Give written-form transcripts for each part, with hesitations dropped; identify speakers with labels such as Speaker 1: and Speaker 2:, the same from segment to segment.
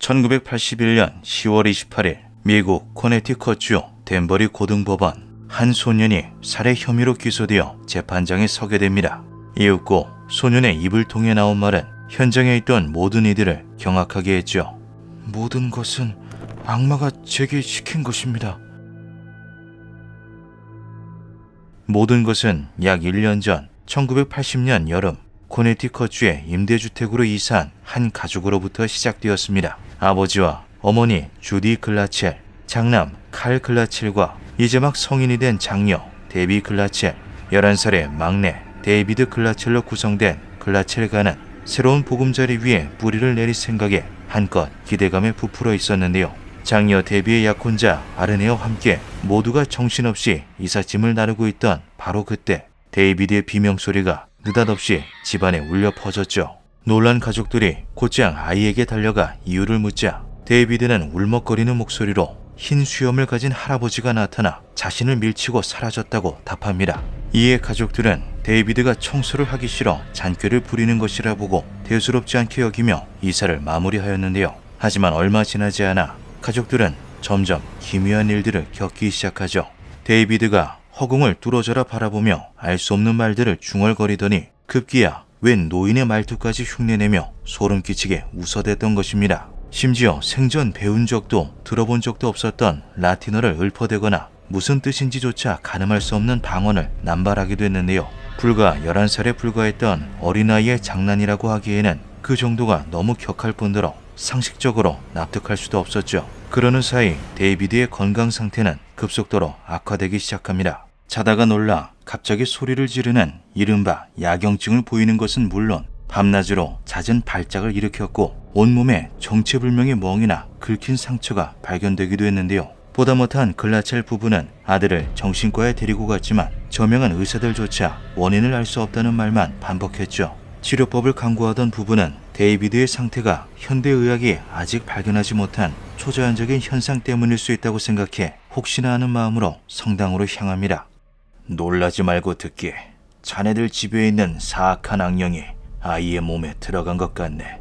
Speaker 1: 1981년 10월 28일 미국 코네티컷주 댄버리 고등법원 한 소년이 살해 혐의로 기소되어 재판장에 서게 됩니다. 이윽고 소년의 입을 통해 나온 말은 현장에 있던 모든 이들을 경악하게 했죠. 모든 것은 악마가 제게 시킨 것입니다. 모든 것은 약 1년 전 1980년 여름 코네티컷주의 임대주택으로 이사한 한 가족으로부터 시작되었습니다. 아버지와 어머니 주디 글라첼, 장남 칼 글라첼과 이제 막 성인이 된 장녀 데비 글라첼, 11살의 막내 데이비드 글라첼로 구성된 글라첼가는 새로운 보금자리 위에 뿌리를 내릴 생각에 한껏 기대감에 부풀어 있었는데요. 장녀 데비의 약혼자 아르네와 함께 모두가 정신없이 이삿짐을 나르고 있던 바로 그때 데이비드의 비명소리가 느닷없이 집안에 울려 퍼졌죠. 놀란 가족들이 곧장 아이에게 달려가 이유를 묻자 데이비드는 울먹거리는 목소리로 흰 수염을 가진 할아버지가 나타나 자신을 밀치고 사라졌다고 답합니다. 이에 가족들은 데이비드가 청소를 하기 싫어 잔꾀를 부리는 것이라 보고 대수롭지 않게 여기며 이사를 마무리하였는데요. 하지만 얼마 지나지 않아 가족들은 점점 기묘한 일들을 겪기 시작하죠. 데이비드가 허공을 뚫어져라 바라보며 알 수 없는 말들을 중얼거리더니 급기야 웬 노인의 말투까지 흉내내며 소름 끼치게 웃어댔던 것입니다. 심지어 생전 배운 적도 들어본 적도 없었던 라틴어를 읊어대거나 무슨 뜻인지조차 가늠할 수 없는 방언을 남발하기도 했는데요. 불과 11살에 불과했던 어린아이의 장난이라고 하기에는 그 정도가 너무 격할 뿐더러 상식적으로 납득할 수도 없었죠. 그러는 사이 데이비드의 건강 상태는 급속도로 악화되기 시작합니다. 자다가 놀라 갑자기 소리를 지르는 이른바 야경증을 보이는 것은 물론 밤낮으로 잦은 발작을 일으켰고 온몸에 정체불명의 멍이나 긁힌 상처가 발견되기도 했는데요. 보다 못한 글라첼 부부는 아들을 정신과에 데리고 갔지만 저명한 의사들조차 원인을 알 수 없다는 말만 반복했죠. 치료법을 강구하던 부부는 데이비드의 상태가 현대의학이 아직 발견하지 못한 초자연적인 현상 때문일 수 있다고 생각해 혹시나 하는 마음으로 성당으로 향합니다. 놀라지 말고 듣기에 자네들 집에 있는 사악한 악령이 아이의 몸에 들어간 것 같네.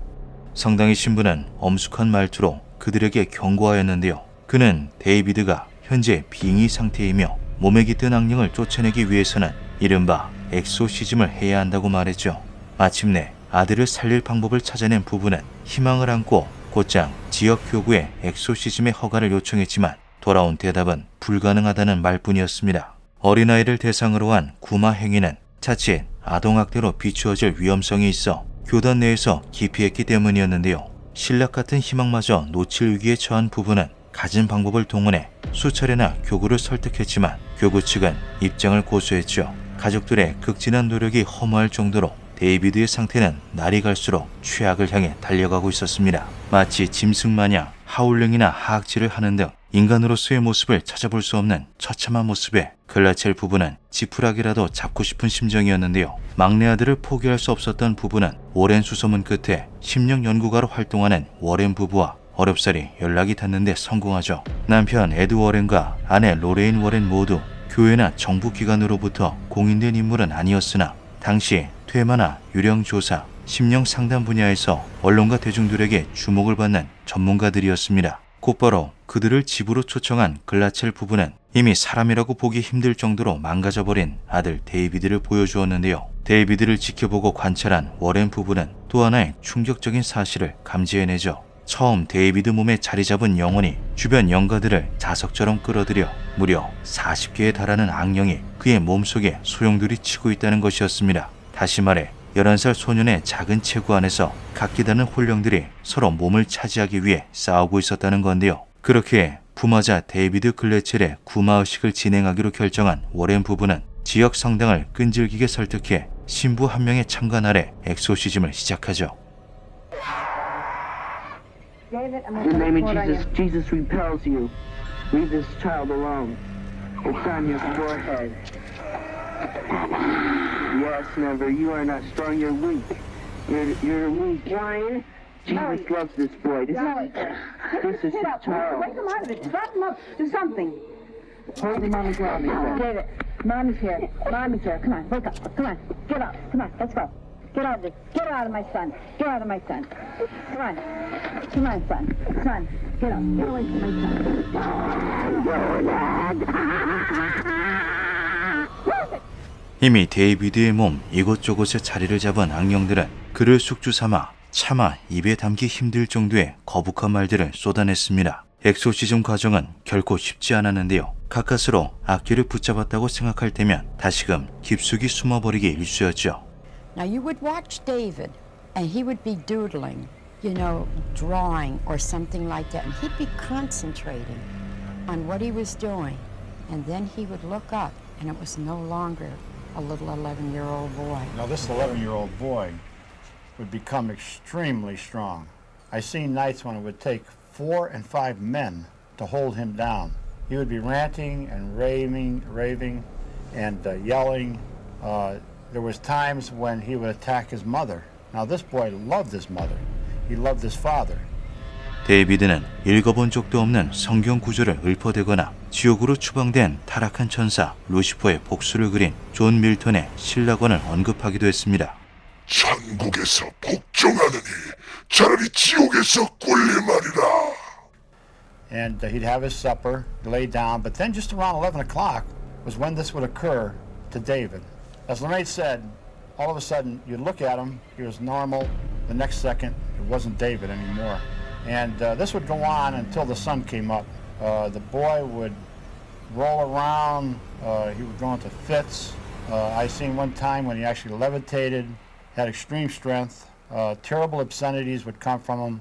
Speaker 1: 성당의 신부는 엄숙한 말투로 그들에게 경고하였는데요. 그는 데이비드가 현재 빙의 상태이며 몸에 깃든 악령을 쫓아내기 위해서는 이른바 엑소시즘을 해야 한다고 말했죠. 마침내 아들을 살릴 방법을 찾아낸 부부는 희망을 안고 곧장 지역 교구에 엑소시즘의 허가를 요청했지만 돌아온 대답은 불가능하다는 말뿐이었습니다. 어린아이를 대상으로 한 구마 행위는 자칫 아동학대로 비추어질 위험성이 있어 교단 내에서 기피했기 때문이었는데요. 신락 같은 희망마저 놓칠 위기에 처한 부부는 가진 방법을 동원해 수차례나 교구를 설득했지만 교구 측은 입장을 고수했죠. 가족들의 극진한 노력이 허무할 정도로 데이비드의 상태는 날이 갈수록 최악을 향해 달려가고 있었습니다. 마치 짐승마냥 하울링이나 하악질을 하는 등 인간으로서의 모습을 찾아볼 수 없는 처참한 모습에 글라첼 부부는 지푸라기라도 잡고 싶은 심정이었는데요. 막내 아들을 포기할 수 없었던 부부는 오랜 수소문 끝에 심령 연구가로 활동하는 워렌 부부와 어렵사리 연락이 닿는데 성공하죠. 남편 에드 워렌과 아내 로레인 워렌 모두 교회나 정부 기관으로부터 공인된 인물은 아니었으나 당시 퇴마나 유령조사, 심령 상담 분야에서 언론과 대중들에게 주목을 받는 전문가들이었습니다. 곧바로 그들을 집으로 초청한 글라첼 부부는 이미 사람이라고 보기 힘들 정도로 망가져버린 아들 데이비드를 보여주었는데요. 데이비드를 지켜보고 관찰한 워렌 부부는 또 하나의 충격적인 사실을 감지해내죠. 처음 데이비드 몸에 자리 잡은 영혼이 주변 영가들을 자석처럼 끌어들여 무려 40개에 달하는 악령이 그의 몸속에 소용돌이 치고 있다는 것이었습니다. 다시 말해 11살 소년의 작은 체구 안에서 각기 다른 혼령들이 서로 몸을 차지하기 위해 싸우고 있었다는 건데요. 그렇게 부마자 데이비드 글래첼의 구마의식을 진행하기로 결정한 워렌 부부는 지역 성당을 끈질기게 설득해 신부 한 명의 참관 아래 엑소시즘을 시작하죠.
Speaker 2: In the name of Jesus, Jesus repels you. Leave this child alone. It's on your forehead. Yes, Never, you are not strong, you're weak. You're weak. Ryan. Jesus loves this boy. This is his child.
Speaker 3: Wake him out of it. Drop him up. Do something.
Speaker 2: Hold him on the ground, he said.
Speaker 3: David, Mommy's here. Mommy's here. Come on, wake up. Come on. Get up. Come on, let's go. Get out of this. Get out of my son. Get out of my son. Come on. Come on, son. Son, get up. Get away from my son.
Speaker 1: 이미 데이비드의 몸 이곳저곳에 자리를 잡은 악령들은 그를 숙주 삼아 차마 입에 담기 힘들 정도의 거북한 말들을 쏟아냈습니다. 엑소시즘 과정은 결코 쉽지 않았는데요. 가까스로 악기를 붙잡았다고 생각할 때면 다시금 깊숙이 숨어버리기 일쑤였죠.
Speaker 4: Now you would watch David and he would be doodling, drawing or something like that, and he'd be concentrating on what he was doing. And then he would look up and it was no longer a little 11-year-old boy.
Speaker 5: Now this 11-year-old boy would become extremely strong. I've seen nights when it would take 4 and 5 men to hold him down. He would be ranting and raving and yelling. There was times when he would attack his mother. Now this boy loved his mother. He loved his father.
Speaker 1: 데이비드는 읽어본 적도 없는 성경 구절을 읊어대거나 지옥으로 추방된 타락한 천사 루시퍼의 복수를 그린 존 밀턴의 신라권을 언급하기도 했습니다.
Speaker 6: 천국에서 복종하느니 차라리 지옥에서 꿀리말이라.
Speaker 5: And he'd have his supper, lay down, but then just around 11 o'clock was when this would occur to David. As Lorraine said, all of a sudden you'd look at him, he was normal. The next second, it wasn't David anymore. And this would go on until the sun came up. The boy would roll around, he would go into fits. I seen one time when he actually levitated, had extreme strength. Terrible obscenities would come from him.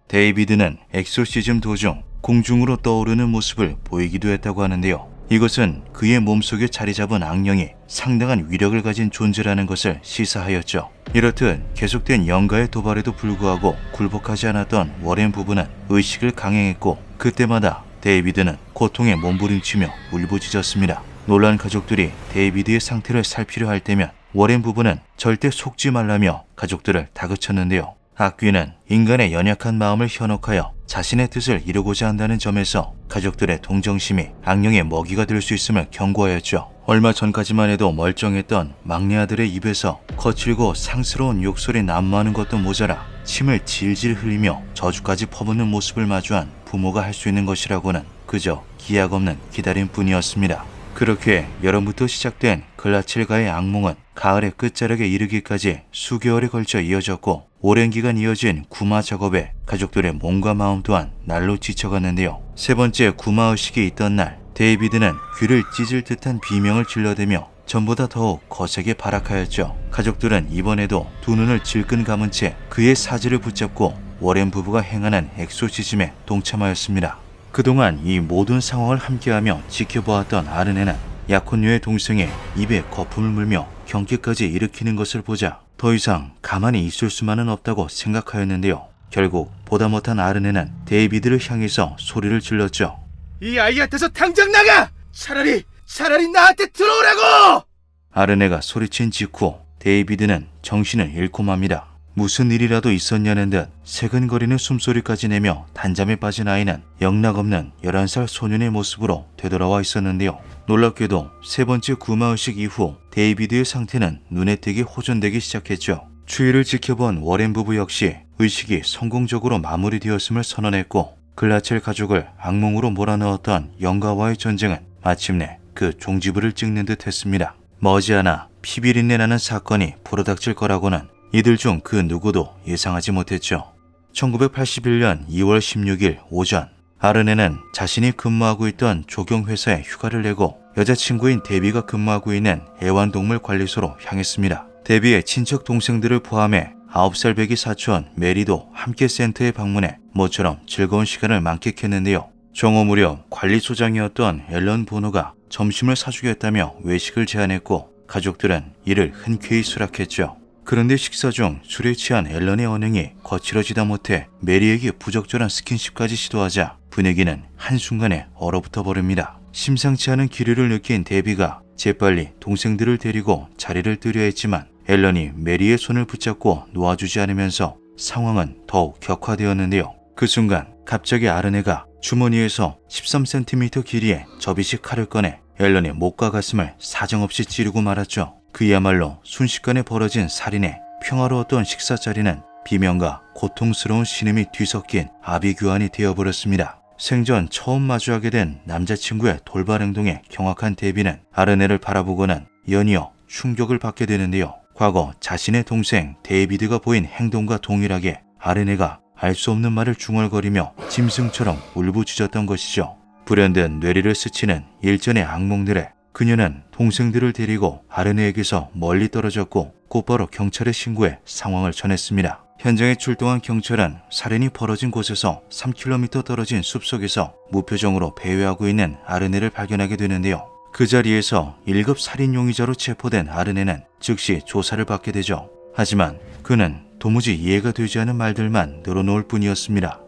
Speaker 1: 데이비드는 엑소시즘 도중 공중으로 떠오르는 모습을 보이기도 했다고 하는데요. 이것은 그의 몸속에 자리 잡은 악령이 상당한 위력을 가진 존재라는 것을 시사하였죠. 이렇듯 계속된 영가의 도발에도 불구하고 굴복하지 않았던 워렌 부부는 의식을 강행했고 그때마다 데이비드는 고통에 몸부림치며 울부짖었습니다. 놀란 가족들이 데이비드의 상태를 살피려 할 때면 워렌 부부는 절대 속지 말라며 가족들을 다그쳤는데요. 악귀는 인간의 연약한 마음을 현혹하여 자신의 뜻을 이루고자 한다는 점에서 가족들의 동정심이 악령의 먹이가 될 수 있음을 경고하였죠. 얼마 전까지만 해도 멀쩡했던 막내 아들의 입에서 거칠고 상스러운 욕설이 난무하는 것도 모자라 침을 질질 흘리며 저주까지 퍼붓는 모습을 마주한 부모가 할 수 있는 것이라고는 그저 기약 없는 기다림뿐이었습니다. 그렇게 여름부터 시작된 글라첼과의 악몽은 가을의 끝자락에 이르기까지 수개월에 걸쳐 이어졌고 오랜 기간 이어진 구마 작업에 가족들의 몸과 마음 또한 날로 지쳐갔는데요. 세 번째 구마의식이 있던 날 데이비드는 귀를 찢을 듯한 비명을 질러대며 전보다 더욱 거세게 발악하였죠. 가족들은 이번에도 두 눈을 질끈 감은 채 그의 사지를 붙잡고 워렌 부부가 행하는 엑소시즘에 동참하였습니다. 그동안 이 모든 상황을 함께하며 지켜보았던 아르네는 약혼녀의 동생의 입에 거품을 물며 경기까지 일으키는 것을 보자 더 이상 가만히 있을 수만은 없다고 생각하였는데요. 결국 보다 못한 아르네는 데이비드를 향해서 소리를 질렀죠.
Speaker 7: 이 아이한테서 당장 나가! 차라리 나한테 들어오라고!
Speaker 1: 아르네가 소리친 직후 데이비드는 정신을 잃고 맙니다. 무슨 일이라도 있었냐는 듯 새근거리는 숨소리까지 내며 단잠에 빠진 아이는 영락없는 11살 소년의 모습으로 되돌아와 있었는데요. 놀랍게도 세 번째 구마의식 이후 데이비드의 상태는 눈에 띄게 호전되기 시작했죠. 추위를 지켜본 워렌 부부 역시 의식이 성공적으로 마무리되었음을 선언했고 글라첼 가족을 악몽으로 몰아넣었던 영가와의 전쟁은 마침내 그 종지부를 찍는 듯 했습니다. 머지않아 피비린내 나는 사건이 불어닥칠 거라고는 이들 중 그 누구도 예상하지 못했죠. 1981년 2월 16일 오전 아르네는 자신이 근무하고 있던 조경회사에 휴가를 내고 여자친구인 데비가 근무하고 있는 애완동물 관리소로 향했습니다. 데비의 친척 동생들을 포함해 9살 배기 사촌 메리도 함께 센터에 방문해 모처럼 즐거운 시간을 만끽했는데요. 정오 무렵 관리소장이었던 앨런 보노가 점심을 사주겠다며 외식을 제안했고 가족들은 이를 흔쾌히 수락했죠. 그런데 식사 중 술에 취한 앨런의 언행이 거칠어지다 못해 메리에게 부적절한 스킨십까지 시도하자 분위기는 한순간에 얼어붙어 버립니다. 심상치 않은 기류를 느낀 데비가 재빨리 동생들을 데리고 자리를 뜨려 했지만 앨런이 메리의 손을 붙잡고 놓아주지 않으면서 상황은 더욱 격화되었는데요. 그 순간 갑자기 아르네가 주머니에서 13cm 길이의 접이식 칼을 꺼내 앨런의 목과 가슴을 사정없이 찌르고 말았죠. 그야말로 순식간에 벌어진 살인에 평화로웠던 식사 자리는 비명과 고통스러운 신음이 뒤섞인 아비규환이 되어버렸습니다. 생전 처음 마주하게 된 남자친구의 돌발 행동에 경악한 데비는 아르네를 바라보고는 연이어 충격을 받게 되는데요. 과거 자신의 동생 데이비드가 보인 행동과 동일하게 아르네가 알 수 없는 말을 중얼거리며 짐승처럼 울부짖었던 것이죠. 불현듯 뇌리를 스치는 일전의 악몽들에 그녀는 동생들을 데리고 아르네에게서 멀리 떨어졌고 곧바로 경찰에 신고해 상황을 전했습니다. 현장에 출동한 경찰은 살인이 벌어진 곳에서 3km 떨어진 숲속에서 무표정으로 배회하고 있는 아르네를 발견하게 되는데요. 그 자리에서 1급 살인 용의자로 체포된 아르네는 즉시 조사를 받게 되죠. 하지만 그는 도무지 이해가 되지 않은 말들만 늘어놓을 뿐이었습니다.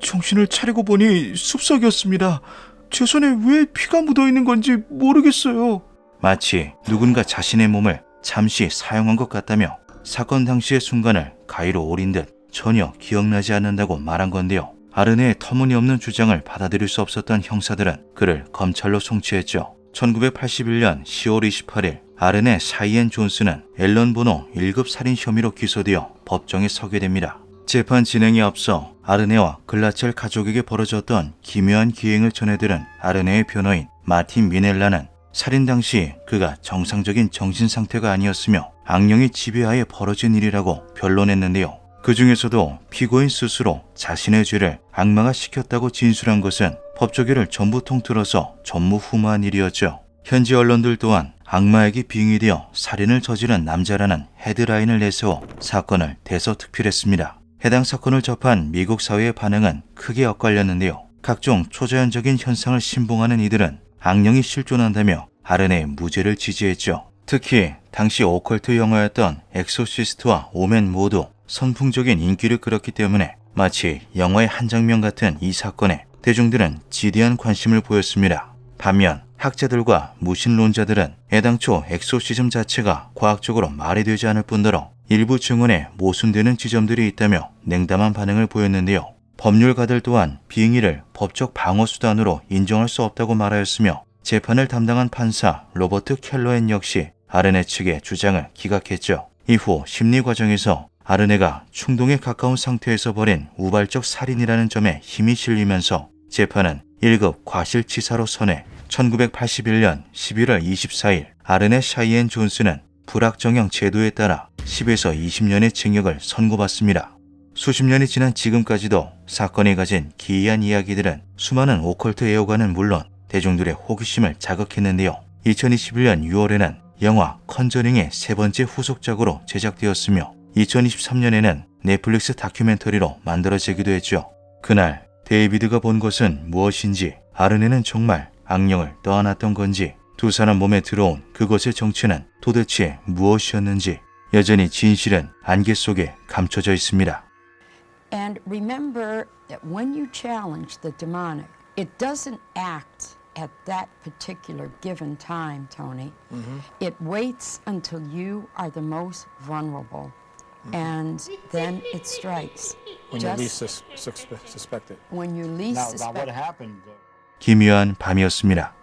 Speaker 1: 정신을 차리고 보니 숲속이었습니다. 제 손에 왜 피가 묻어있는 건지 모르겠어요. 마치 누군가 자신의 몸을 잠시 사용한 것 같다며 사건 당시의 순간을 가위로 오린 듯 전혀 기억나지 않는다고 말한 건데요. 아르네의 터무니없는 주장을 받아들일 수 없었던 형사들은 그를 검찰로 송치했죠. 1981년 10월 28일 아르네 샤이엔 존스는 앨런 보노 1급 살인 혐의로 기소되어 법정에 서게 됩니다. 재판 진행에 앞서 아르네와 글라첼 가족에게 벌어졌던 기묘한 기행을 전해들은 아르네의 변호인 마틴 미넬라는 살인 당시 그가 정상적인 정신 상태가 아니었으며 악령의 지배하에 벌어진 일이라고 변론했는데요. 그 중에서도 피고인 스스로 자신의 죄를 악마가 시켰다고 진술한 것은 법조계를 전부 통틀어서 전무후무한 일이었죠. 현지 언론들 또한 악마에게 빙의되어 살인을 저지른 남자라는 헤드라인을 내세워 사건을 대서특필했습니다. 해당 사건을 접한 미국 사회의 반응은 크게 엇갈렸는데요. 각종 초자연적인 현상을 신봉하는 이들은 악령이 실존한다며 아르네의 무죄를 지지했죠. 특히 당시 오컬트 영화였던 엑소시스트와 오멘 모두 선풍적인 인기를 끌었기 때문에 마치 영화의 한 장면 같은 이 사건에 대중들은 지대한 관심을 보였습니다. 반면 학자들과 무신론자들은 애당초 엑소시즘 자체가 과학적으로 말이 되지 않을 뿐더러 일부 증언에 모순되는 지점들이 있다며 냉담한 반응을 보였는데요. 법률가들 또한 빙의를 법적 방어수단으로 인정할 수 없다고 말하였으며 재판을 담당한 판사 로버트 켈러엔 역시 아르네 측의 주장을 기각했죠. 이후 심리 과정에서 아르네가 충동에 가까운 상태에서 벌인 우발적 살인이라는 점에 힘이 실리면서 재판은 1급 과실치사로 선회 1981년 11월 24일 아르네 샤이엔 존스는 불악정형 제도에 따라 10에서 20년의 징역을 선고받습니다. 수십 년이 지난 지금까지도 사건이 가진 기이한 이야기들은 수많은 오컬트 애호가는 물론 대중들의 호기심을 자극했는데요. 2021년 6월에는 영화 컨저링의 세 번째 후속작으로 제작되었으며 2023년에는 넷플릭스 다큐멘터리로 만들어지기도 했죠. 그날 데이비드가 본 것은 무엇인지, 아르네는 정말 악령을 떠안았던 건지, 두 사람 몸에 들어온 그것의 정체는 도대체 무엇이었는지 여전히 진실은 안개 속에 감춰져 있습니다.
Speaker 4: And remember that when you challenge the demonic, it doesn't act at that particular given time, Tony. It waits until you are the most vulnerable. And then it strikes.
Speaker 8: When you least suspect it.
Speaker 4: When you least
Speaker 5: Now
Speaker 4: suspect
Speaker 5: what happened?
Speaker 1: 기묘한 밤이었습니다.